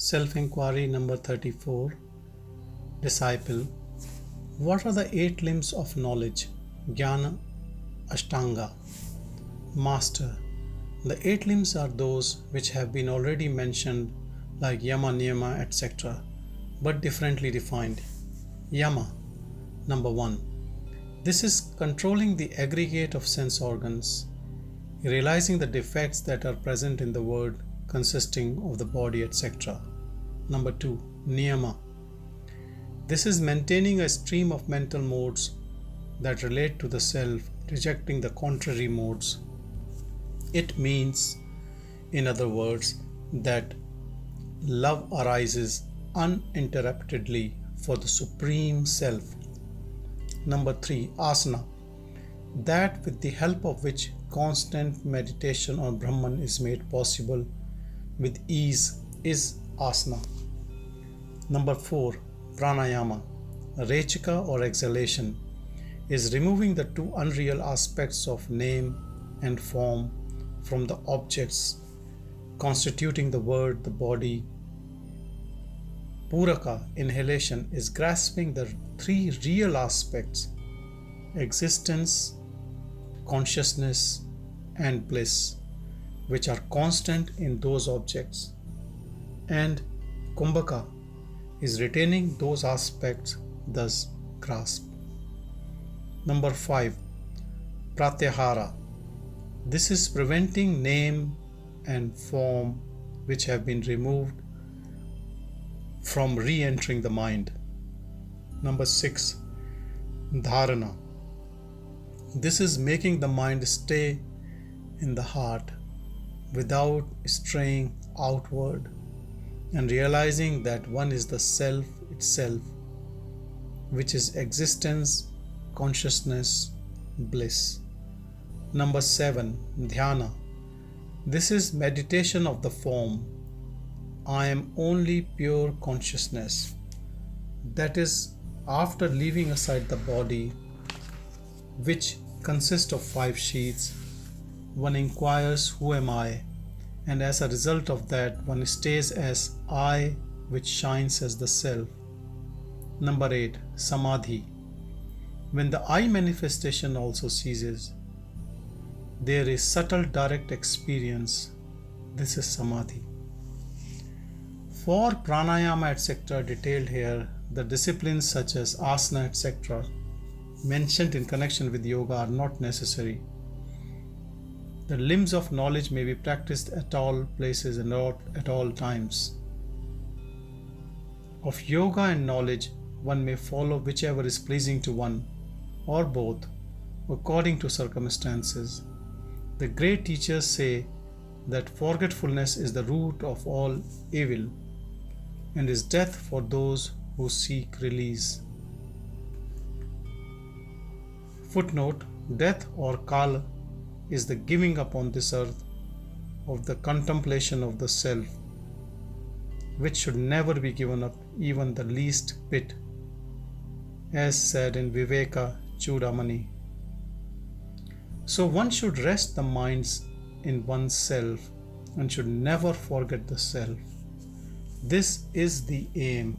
Self-inquiry number 34. Disciple. What are the 8 limbs of knowledge? Jnana Ashtanga. Master. The 8 limbs are those which have been already mentioned, like Yama, Niyama, etc., but differently defined. Yama. Number 1. This is controlling the aggregate of sense organs, realizing the defects that are present in the world consisting of the body, etc. Number 2. Niyama. This is maintaining a stream of mental modes that relate to the self, rejecting the contrary modes. It means, in other words, that love arises uninterruptedly for the Supreme Self. Number 3. Asana. That with the help of which constant meditation on Brahman is made possible with ease is asana. Number 4. Pranayama. Rechika or exhalation is removing the 2 unreal aspects of name and form from the objects constituting the word, the body. Puraka, inhalation, is grasping the 3 real aspects: existence, consciousness, and bliss, which are constant in those objects. And Kumbhaka is retaining those aspects, thus grasp. Number 5. Pratyahara. This is preventing name and form which have been removed from re-entering the mind. Number 6. Dharana. This is making the mind stay in the heart without straying outward and realizing that one is the self itself, which is existence, consciousness, bliss. Number 7. Dhyana. This is meditation of the form. I am only pure consciousness. That is, after leaving aside the body, which consists of 5 sheaths, one inquires, who am I? And as a result of that, one stays as I, which shines as the self. Number 8. Samadhi. When the I manifestation also ceases, there is subtle direct experience. This is Samadhi. For pranayama etc. detailed here, the disciplines such as asana etc. mentioned in connection with yoga are not necessary. The limbs of knowledge may be practiced at all places and not at all times. Of yoga and knowledge, one may follow whichever is pleasing to one, or both, according to circumstances. The great teachers say that forgetfulness is the root of all evil and is death for those who seek release. Footnote: death or kala is the giving up on this earth of the contemplation of the self, which should never be given up even the least bit, as said in Viveka Chudamani. So one should rest the minds in oneself and should never forget the self. This is the aim.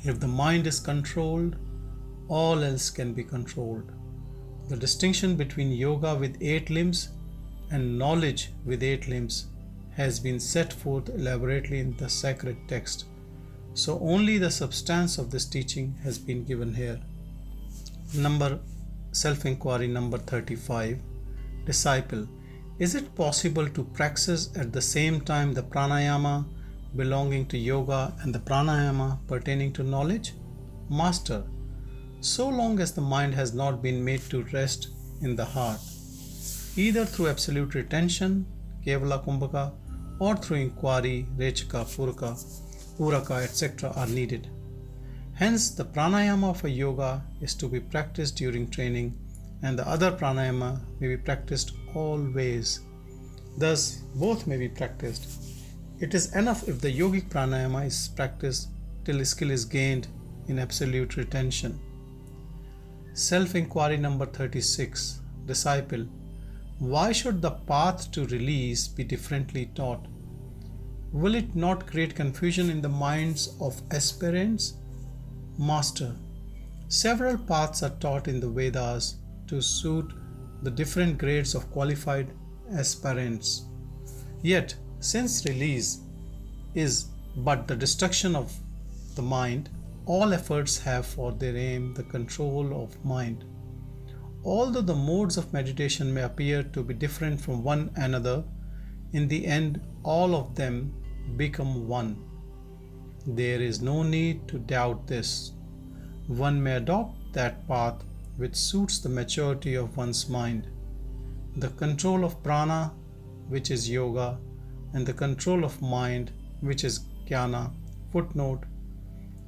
If the mind is controlled, all else can be controlled. The distinction between yoga with 8 limbs and knowledge with 8 limbs has been set forth elaborately in the sacred text, so only the substance of this teaching has been given here. Self-inquiry number 35. Disciple. Is it possible to practice at the same time the pranayama belonging to yoga and the pranayama pertaining to knowledge? Master. So long as the mind has not been made to rest in the heart, either through absolute retention, kevala kumbhaka, or through inquiry, rechika, puraka, etc. are needed. Hence, the pranayama of a yoga is to be practiced during training, and the other pranayama may be practiced always. Thus, both may be practiced. It is enough if the yogic pranayama is practiced till skill is gained in absolute retention. Self-inquiry number 36. Disciple. Why should the path to release be differently taught? Will it not create confusion in the minds of aspirants? Master, several paths are taught in the Vedas to suit the different grades of qualified aspirants. Yet, since release is but the destruction of the mind, all efforts have for their aim the control of mind. Although the modes of meditation may appear to be different from one another, in the end all of them become one. There is no need to doubt this. One may adopt that path which suits the maturity of one's mind. The control of prana, which is yoga, and the control of mind, which is jnana. Footnote: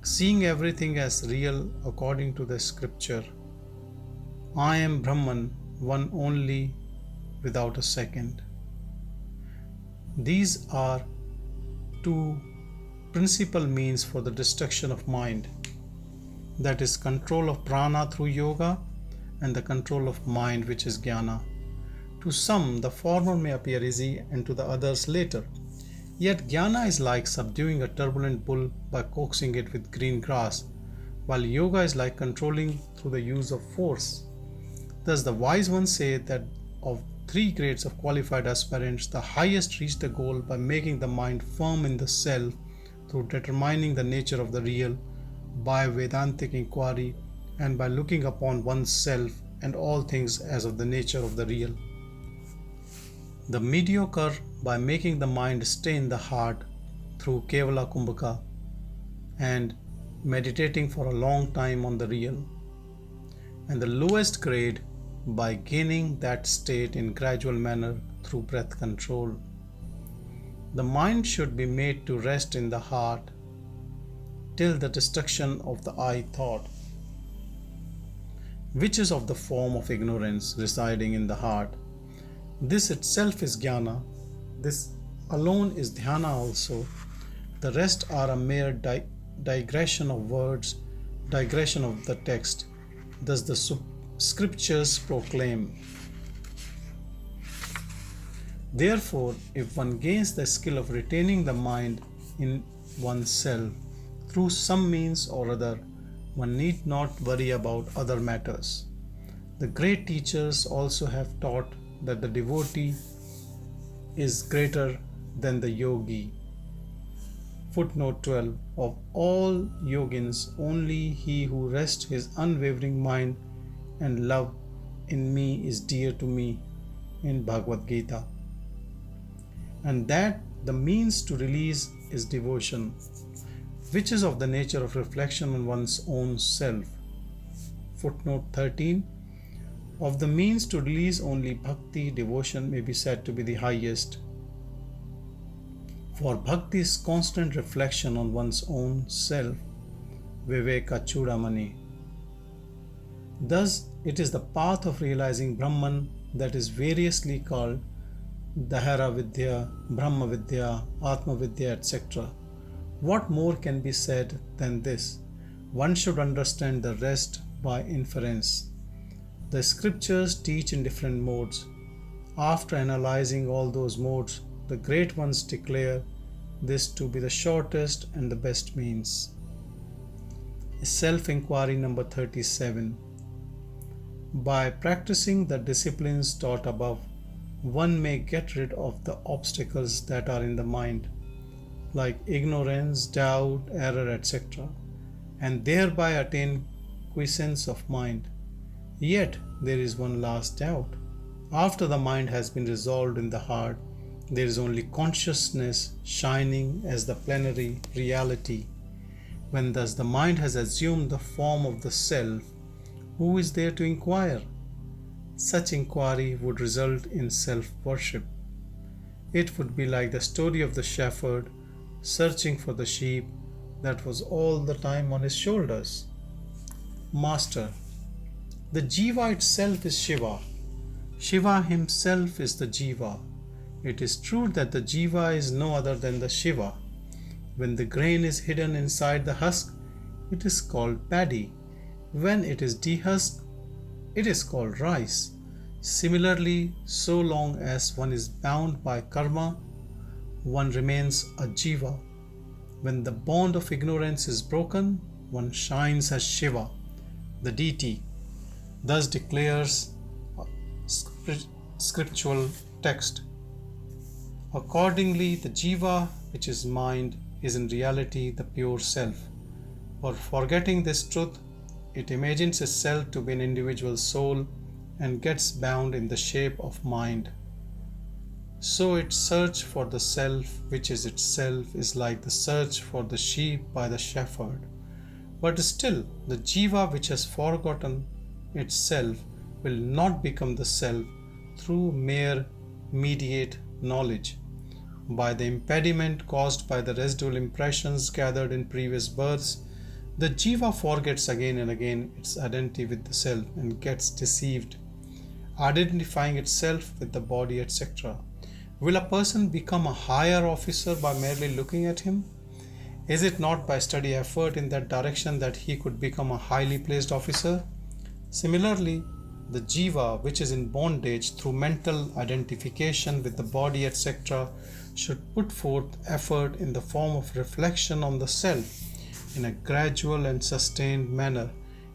seeing everything as real according to the scripture. I am Brahman, one only, without a second. These are two principal means for the destruction of mind, that is, control of prana through yoga and the control of mind, which is jnana. To some, the former may appear easy and to the others later. Yet jnana is like subduing a turbulent bull by coaxing it with green grass, while yoga is like controlling through the use of force. Thus the wise ones say that of three grades of qualified aspirants, the highest reach the goal by making the mind firm in the self through determining the nature of the real by Vedantic inquiry and by looking upon one's self and all things as of the nature of the real. The mediocre by making the mind stay in the heart through Kevala Kumbhaka and meditating for a long time on the real. And the lowest grade by gaining that state in gradual manner through breath control. The mind should be made to rest in the heart till the destruction of the I thought, which is of the form of ignorance residing in the heart. This itself is jnana. This alone is dhyana also. The rest are a mere digression of words, digression of the text. Thus the scriptures proclaim. Therefore, if one gains the skill of retaining the mind in oneself through some means or other, one need not worry about other matters. The great teachers also have taught that the devotee is greater than the yogi. Footnote 12. Of all yogins, only he who rests his unwavering mind and love in me is dear to me, in Bhagavad Gita. And that the means to release is devotion, which is of the nature of reflection on one's own self. Footnote 13. Of the means to release, only bhakti, devotion, may be said to be the highest. For bhakti is constant reflection on one's own self, viveka chudamani. Thus, it is the path of realizing Brahman that is variously called Dahara Vidya, Brahma Vidya, Atma Vidya, etc. What more can be said than this? One should understand the rest by inference. The scriptures teach in different modes. After analyzing all those modes, the great ones declare this to be the shortest and the best means. Self-inquiry number 37. By practicing the disciplines taught above, one may get rid of the obstacles that are in the mind, like ignorance, doubt, error, etc., and thereby attain quiescence of mind. Yet there is one last doubt. After the mind has been resolved in the heart, there is only consciousness shining as the plenary reality. When thus the mind has assumed the form of the self, who is there to inquire? Such inquiry would result in self-worship. It would be like the story of the shepherd searching for the sheep that was all the time on his shoulders. Master, the Jiva itself is Shiva. Shiva himself is the Jiva. It is true that the Jiva is no other than the Shiva. When the grain is hidden inside the husk, it is called paddy. When it is dehusked, it is called rice. Similarly, so long as one is bound by karma, one remains a jiva. When the bond of ignorance is broken, one shines as Shiva, the deity. Thus declares a scriptural text. Accordingly, the jiva, which is mind, is in reality the pure self. For forgetting this truth, it imagines itself to be an individual soul and gets bound in the shape of mind. So its search for the self, which is itself, is like the search for the sheep by the shepherd. But still, the jiva which has forgotten itself will not become the self through mere mediate knowledge. By the impediment caused by the residual impressions gathered in previous births, the jiva forgets again and again its identity with the self and gets deceived, identifying itself with the body, etc. Will a person become a higher officer by merely looking at him? Is it not by steady effort in that direction that he could become a highly placed officer? Similarly, the jiva, which is in bondage through mental identification with the body, etc., should put forth effort in the form of reflection on the self in a gradual and sustained manner,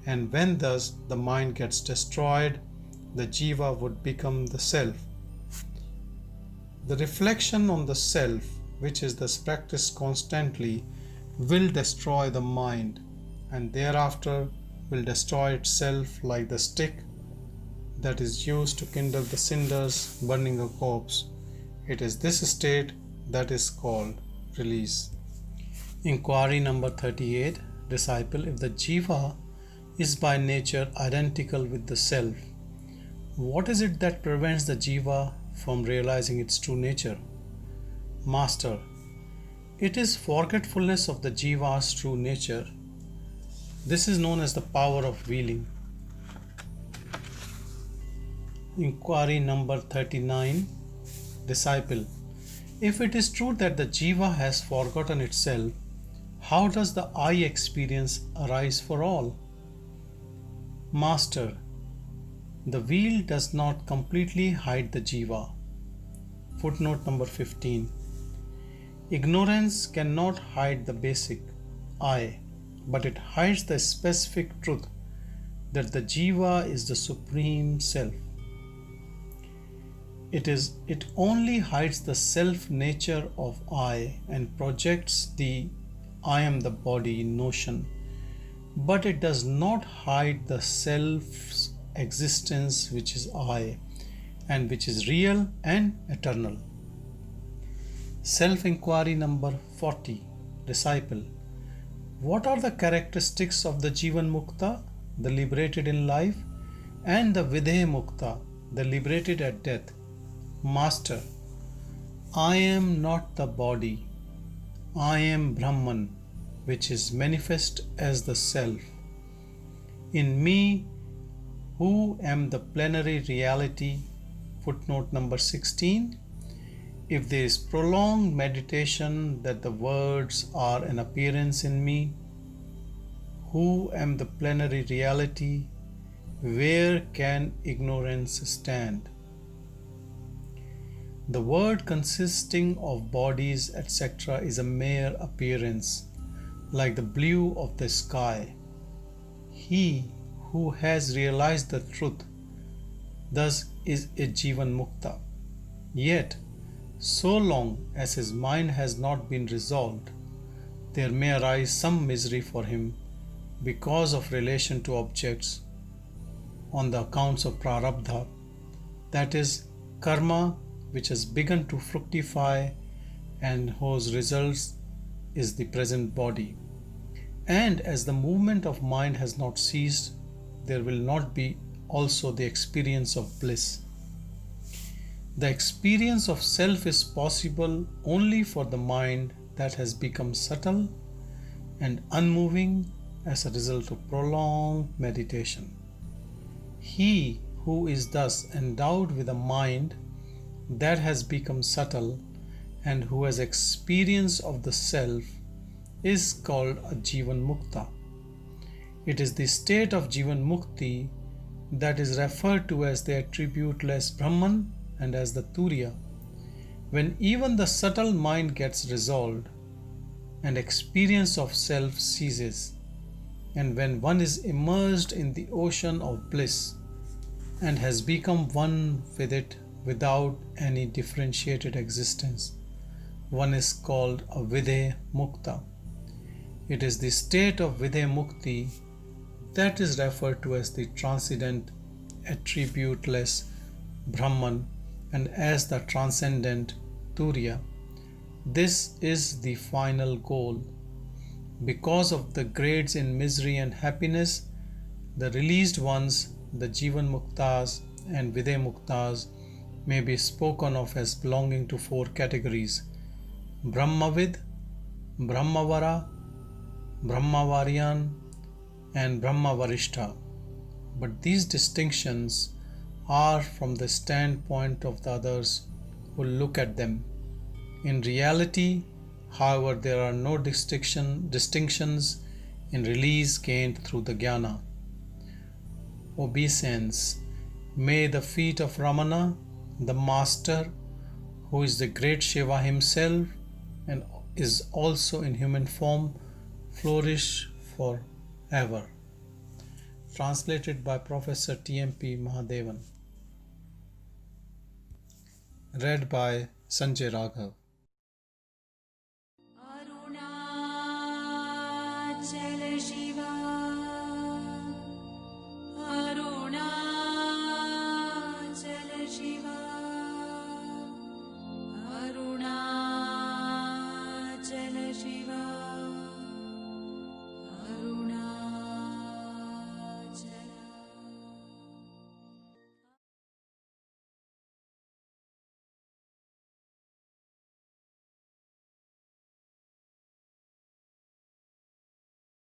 and when thus the mind gets destroyed, the jiva would become the self. The reflection on the self, which is thus practiced constantly, will destroy the mind, and thereafter will destroy itself like the stick that is used to kindle the cinders burning a corpse. It is this state that is called release. Inquiry number 38. Disciple, if the jiva is by nature identical with the self, what is it that prevents the jiva from realizing its true nature? Master, it is forgetfulness of the jiva's true nature. This is known as the power of wheeling. Inquiry number 39. Disciple, if it is true that the jiva has forgotten itself, how does the I experience arise for all? Master, the wheel does not completely hide the jiva. Footnote number 15. Ignorance cannot hide the basic I, but it hides the specific truth that the jiva is the supreme self. It only hides the self nature of I and projects the I am the body notion, but it does not hide the self's existence, which is I and which is real and eternal. Self-inquiry number 40. Disciple, what are the characteristics of the Jivan Mukta, the liberated in life, and the Videha Mukta, the liberated at death? Master, I am not the body. I am Brahman, which is manifest as the self. In me, who am the plenary reality. Footnote number 16. If there is prolonged meditation that the words are an appearance in me, who am the plenary reality, where can ignorance stand? The word consisting of bodies, etc., is a mere appearance, like the blue of the sky. He who has realized the truth thus is a Jivan Mukta. Yet, so long as his mind has not been resolved, there may arise some misery for him because of relation to objects on the accounts of prarabdha, that is, karma which has begun to fructify and whose results is the present body. And as the movement of mind has not ceased, there will not be also the experience of bliss. The experience of self is possible only for the mind that has become subtle and unmoving as a result of prolonged meditation. He who is thus endowed with a mind that has become subtle and who has experience of the self is called a Jivan Mukta. It is the state of Jivan Mukti that is referred to as the attributeless Brahman and as the Turiya. When even the subtle mind gets resolved and experience of self ceases, and when one is immersed in the ocean of bliss and has become one with it without any differentiated existence, one is called a Vidhe Mukta. It is the state of Vidhe Mukti that is referred to as the transcendent, attributeless Brahman and as the transcendent Turiya. This is the final goal. Because of the grades in misery and happiness, the released ones, the Jivan Muktas and Vidhe Muktas, may be spoken of as belonging to four categories: Brahmavid, Brahmavara, Brahmavaryan, and Brahmavarishta. But these distinctions are from the standpoint of the others who look at them. In reality, however, there are no distinctions in release gained through the jnana. Obeisance. May the feet of Ramana, the Master, who is the great Shiva himself and is also in human form, flourish forever. Translated by Professor T.M.P. Mahadevan. Read by Sanjay Raghav. Arunachal Shiva